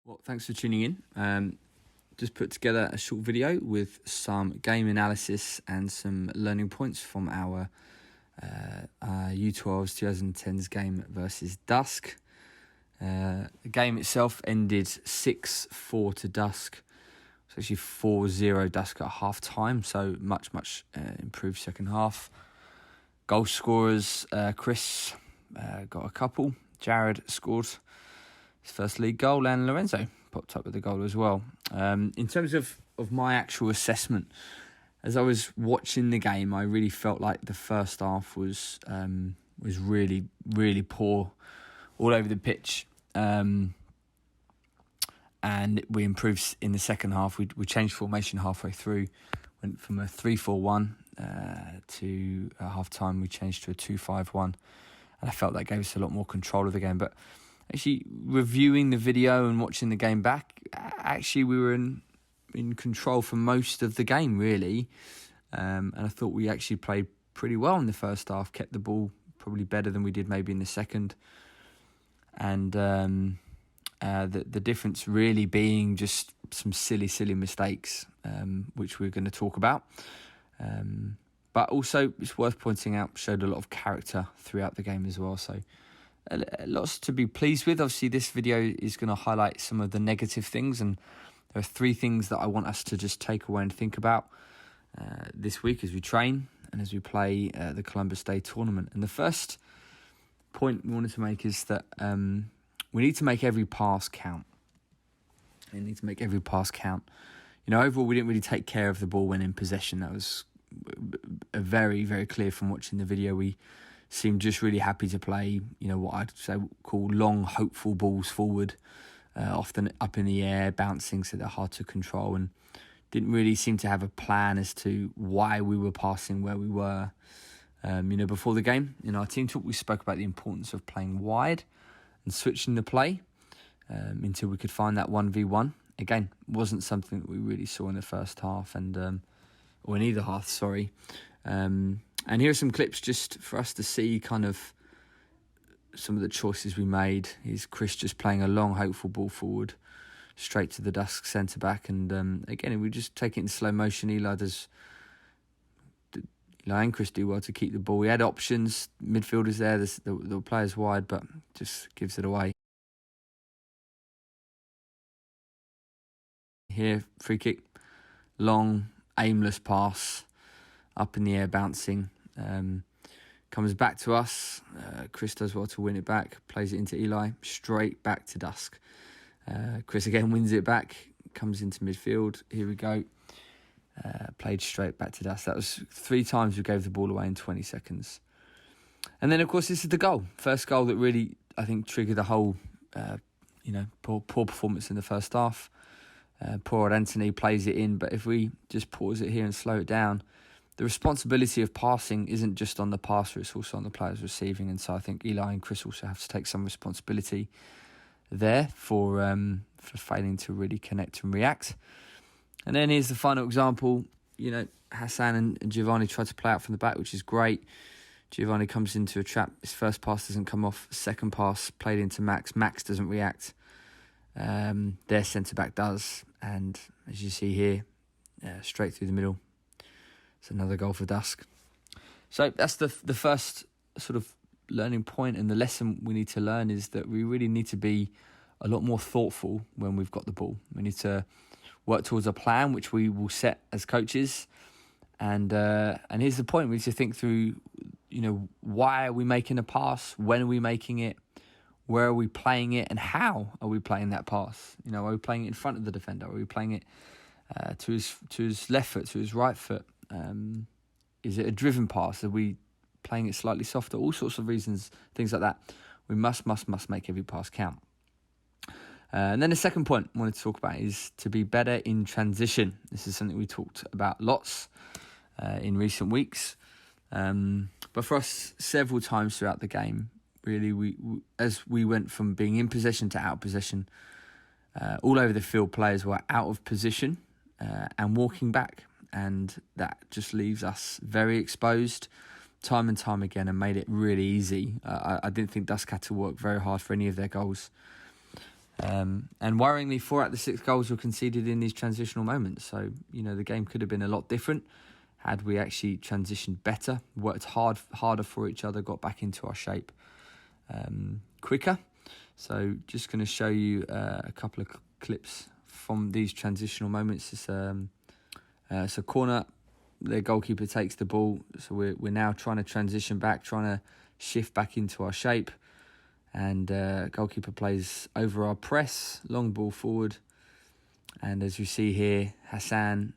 Well, thanks for tuning in. Just put together a short video with some game analysis and some learning points from our U12's 2010s game versus DUSC. The game itself ended 6-4 to DUSC. It's actually 4-0 DUSC at half time, so much improved second half. Goal scorers, Chris got a couple. Jared scored his first league goal, and Lorenzo popped up with a goal as well. In terms of my actual assessment, as I was watching the game, I really felt like the first half was really poor all over the pitch. And we improved in the second half. We changed formation halfway through, went from a 3-4-1 to half time we changed to a 2-5-1, and I felt that gave us a lot more control of the game. But actually, reviewing the video and watching the game back, actually we were in control for most of the game, really. And I thought we actually played pretty well in the first half, kept the ball probably better than we did maybe in the second. And the difference really being just some silly mistakes, which we're going to talk about. But also, it's worth pointing out, showed a lot of character throughout the game as well. So lots to be pleased with. Obviously, this video is going to highlight some of the negative things, and there are 3 things that I want us to just take away and think about this week as we train and as we play the Columbus Day tournament. And the first point we wanted to make is that we need to make every pass count. We need to make every pass count. You know, overall, we didn't really take care of the ball when in possession. That was very clear from watching the video. We seemed just really happy to play, you know, what I'd say call long, hopeful balls forward, often up in the air, bouncing, so they're hard to control, and didn't really seem to have a plan as to why we were passing where we were. Before the game, in our team talk, we spoke about the importance of playing wide and switching the play until we could find that 1v1. Again, wasn't something that we really saw in the first half, or in either half, sorry. And here are some clips just for us to see kind of some of the choices we made. Here's Chris just playing a long, hopeful ball forward, straight to the DUSC centre-back. And again, we just take it in slow motion. Eli and Chris do well to keep the ball. We had options, midfielders there, the players wide, but just gives it away. Here, free kick, long, aimless pass, up in the air, bouncing. Comes back to us. Chris does well to win it back, plays it into Eli, straight back to DUSC. Chris again wins it back, comes into midfield. Here we go. Played straight back to DUSC. That was 3 times we gave the ball away in 20 seconds. And then, of course, this is the goal. First goal that really, I think, triggered the whole, poor performance in the first half. Poor old Anthony plays it in, but if we just pause it here and slow it down, the responsibility of passing isn't just on the passer, it's also on the players receiving. And so I think Eli and Chris also have to take some responsibility there for failing to really connect and react. And then here's the final example. You know, Hassan and Giovanni try to play out from the back, which is great. Giovanni comes into a trap. His first pass doesn't come off. Second pass played into Max. Max doesn't react. Their centre-back does. And as you see here, straight through the middle. It's another goal for DUSC. So that's the first sort of learning point, and the lesson we need to learn is that we really need to be a lot more thoughtful when we've got the ball. We need to work towards a plan, which we will set as coaches. And here's the point: we need to think through, you know, why are we making a pass? When are we making it? Where are we playing it? And how are we playing that pass? You know, are we playing it in front of the defender? Are we playing it to his left foot, to his right foot? Is it a driven pass? Are we playing it slightly softer? All sorts of reasons, things like that. We must make every pass count. And then the second point I wanted to talk about is to be better in transition. This is something we talked about lots in recent weeks. But for us, several times throughout the game, really, as we went from being in possession to out of possession, all over the field, players were out of position and walking back. And that just leaves us very exposed time and time again, and made it really easy. I didn't think DUSC had to work very hard for any of their goals. And worryingly, 4 out of the 6 goals were conceded in these transitional moments. So, the game could have been a lot different had we actually transitioned better, worked harder for each other, got back into our shape quicker. So just going to show you a couple of clips from these transitional moments. It's a corner. The goalkeeper takes the ball. So we're now trying to transition back, trying to shift back into our shape. And goalkeeper plays over our press, long ball forward. And as you see here, Hassan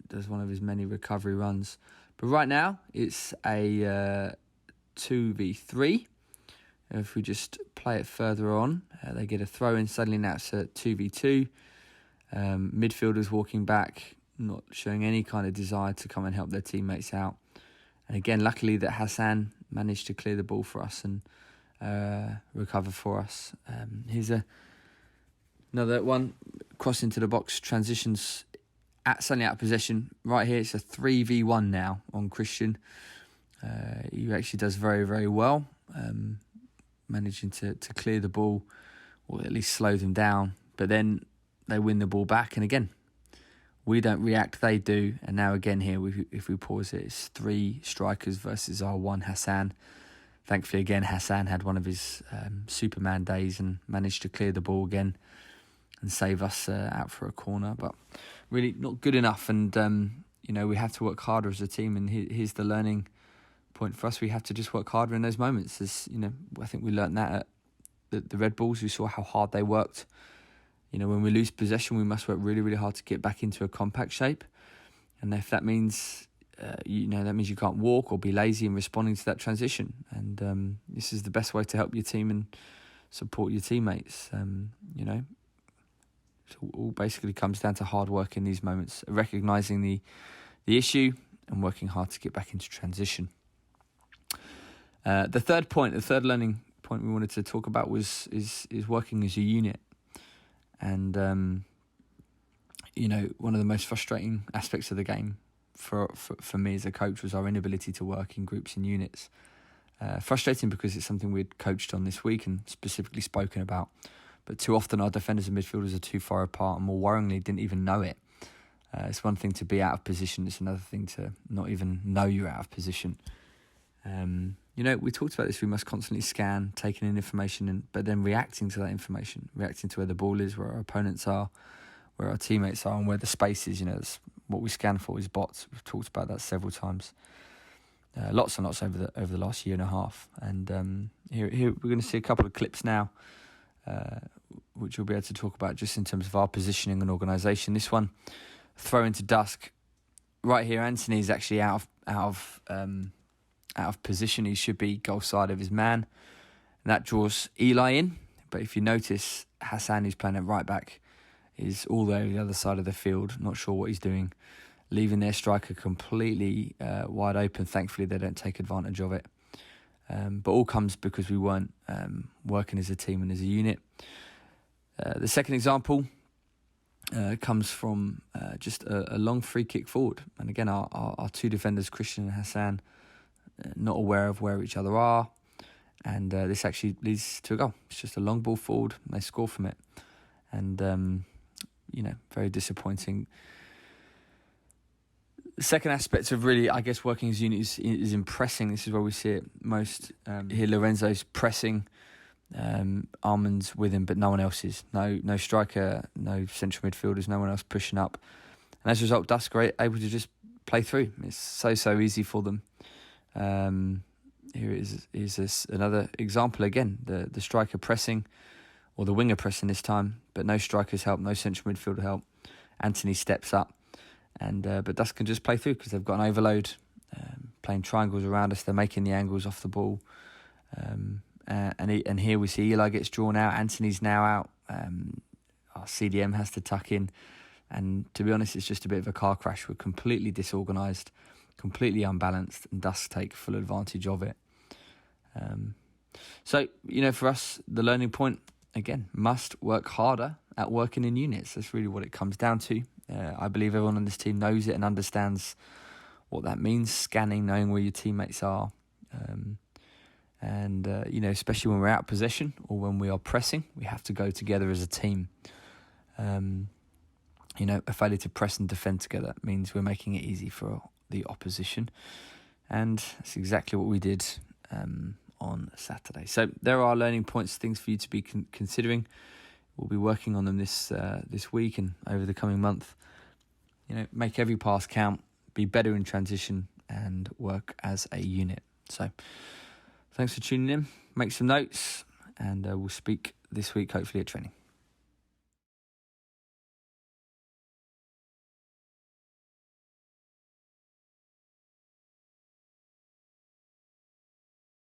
does one of his many recovery runs. But right now, it's a 2v3. If we just play it further on, they get a throw in. Suddenly now it's a 2v2. Midfielders walking back, not showing any kind of desire to come and help their teammates out. And again, luckily that Hassan managed to clear the ball for us and recover for us. Here's another one. Cross into the box, transitions suddenly out of possession. Right here, it's a 3v1 now on Christian. He actually does very, very well, managing to clear the ball or at least slow them down. But then they win the ball back, and again, we don't react, they do. And now again here, if we pause it, it's 3 strikers versus our 1 Hassan. Thankfully, again, Hassan had one of his Superman days and managed to clear the ball again and save us out for a corner. But really not good enough. And, we have to work harder as a team. And here's the learning point for us. We have to just work harder in those moments. I think we learnt that at the Red Bulls. We saw how hard they worked. When we lose possession, we must work really, really hard to get back into a compact shape. And if that means, that means you can't walk or be lazy in responding to that transition. And this is the best way to help your team and support your teammates. So it all basically comes down to hard work in these moments, recognising the issue and working hard to get back into transition. The third learning point we wanted to talk about is working as a unit. And, one of the most frustrating aspects of the game for me as a coach was our inability to work in groups and units. Frustrating because it's something we'd coached on this week and specifically spoken about. But too often our defenders and midfielders are too far apart, and more worryingly, didn't even know it. It's one thing to be out of position. It's another thing to not even know you're out of position. We talked about this. We must constantly scan, taking in information, but then reacting to that information, reacting to where the ball is, where our opponents are, where our teammates are, and where the space is. That's what we scan for is bots. We've talked about that several times, lots and lots over the last year and a half. And here we're going to see a couple of clips now, which we'll be able to talk about just in terms of our positioning and organisation. This one, throw into DUSC. Right here, Anthony is actually out of position. He should be goal side of his man. And that draws Eli in. But if you notice, Hassan, who's playing at right back, is all the way on the other side of the field. Not sure what he's doing. Leaving their striker completely wide open. Thankfully, they don't take advantage of it. But all comes because we weren't working as a team and as a unit. The second example comes from just a long free kick forward. And again, our 2 defenders, Christian and Hassan, not aware of where each other are. And this actually leads to a goal. It's just a long ball forward, and they score from it. And, very disappointing. The second aspect of really, I guess, working as a unit is in pressing. This is where we see it most. Here, Lorenzo's pressing. Armand's with him, but no one else is. No striker, no central midfielders, no one else pushing up. And as a result, DUSC are able to just play through. It's so easy for them. Here is another example again. The striker pressing, or the winger pressing this time, but no strikers help, no central midfielder help. Anthony steps up. But DUSC can just play through because they've got an overload, playing triangles around us. They're making the angles off the ball. And here we see Eli gets drawn out. Anthony's now out. Our CDM has to tuck in. And to be honest, it's just a bit of a car crash. We're completely disorganised, completely unbalanced, and DUSC take full advantage of it. So, for us, the learning point, again, must work harder at working in units. That's really what it comes down to. I believe everyone on this team knows it and understands what that means. Scanning, knowing where your teammates are, And, especially when we're out of possession or when we are pressing, we have to go together as a team. A failure to press and defend together means we're making it easy for the opposition. And that's exactly what we did on Saturday. So there are learning points, things for you to be considering. We'll be working on them this week and over the coming month. Make every pass count, be better in transition, and work as a unit. So thanks for tuning in. Make some notes, and we'll speak this week, hopefully at training.